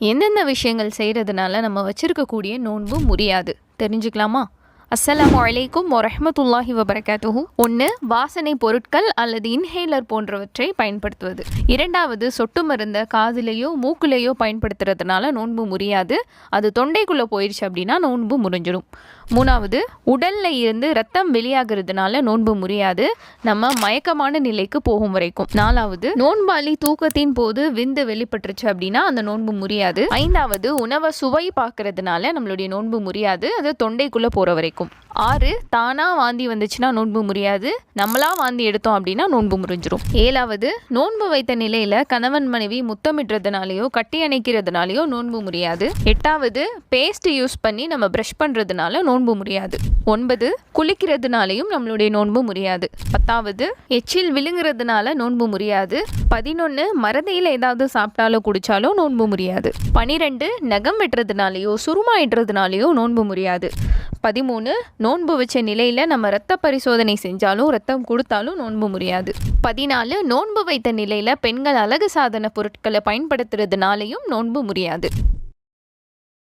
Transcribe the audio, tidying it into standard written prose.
எந்தெந்த விஷயங்கள் செய்கிறதுனால நம்ம வச்சிருக்கக்கூடிய நோன்பு முறியாது தெரிஞ்சுக்கலாமா? அஸ்ஸலாமு அலைக்கும் வரஹ்மத்துல்லாஹி வபரகாத்துஹு. 1. வாசனை பொருட்கள் அல்லது இன்ஹேலர் போன்றவற்றை பயன்படுத்துவது. 2. சொட்டு மருந்தை காதிலேயோ மூக்குலேயோ பயன்படுத்துறதுனால நோன்பு முறியாது. அது தொண்டைக்குள்ளே போயிடுச்சு அப்படின்னா நோன்பு முறிஞ்சிடும். 3. உடல்ல இருந்து ரத்தம் வெளியாகிறதுனால நோன்பு முறியாது, நம்ம மயக்கமான நிலைக்கு போகும் வரைக்கும். 4. நோன்பாளி தூக்கத்தின் போது விந்து வெளிப்பட்டுருச்சு அப்படின்னா அந்த நோன்பு முறியாது. 5. உணவை சுவை பார்க்கறதுனால நம்மளுடைய நோன்பு முறியாது, அது தொண்டைக்குள்ளே போகிற வரைக்கும். 6. தானா வாந்தி வந்துச்சுன்னா நோன்பு முறியாது, நம்மளா வாந்தி எடுத்தோம் அப்படின்னா நோன்பு முறிஞ்சிரும். 7. நோன்பு வைத்த நிலையில கணவன் மனைவி முத்தமிடுறதுனாலையோ கட்டி அணைக்கிறதுனாலையோ நோன்பு முறியாது. 8. பேஸ்ட் யூஸ் பண்ணி நம்ம ப்ரஷ் பண்றதுனால நோன்பு முறியாது. 9. குளிக்கிறதுனாலையும் நம்மளுடைய நோன்பு முறியாது. 10. எச்சில் விழுங்குறதுனால நோன்பு முறியாது. 11. மறதியில் ஏதாவது சாப்பிட்டாலோ குடிச்சாலோ நோன்பு முறியாது. 12. நகம் வெட்டுறதுனாலையோ சுருமாயிடுறதுனாலையோ நோன்பு முறியாது. 13. நோன்பு வச்ச நிலையில நம்ம ரத்த பரிசோதனை செஞ்சாலும் ரத்தம் கொடுத்தாலும் நோன்பு முறியாது. 14. நோன்பு வைத்த நிலையில பெண்கள் அழகு சாதன பொருட்களை பயன்படுத்துறதுனாலையும் நோன்பு முறியாது.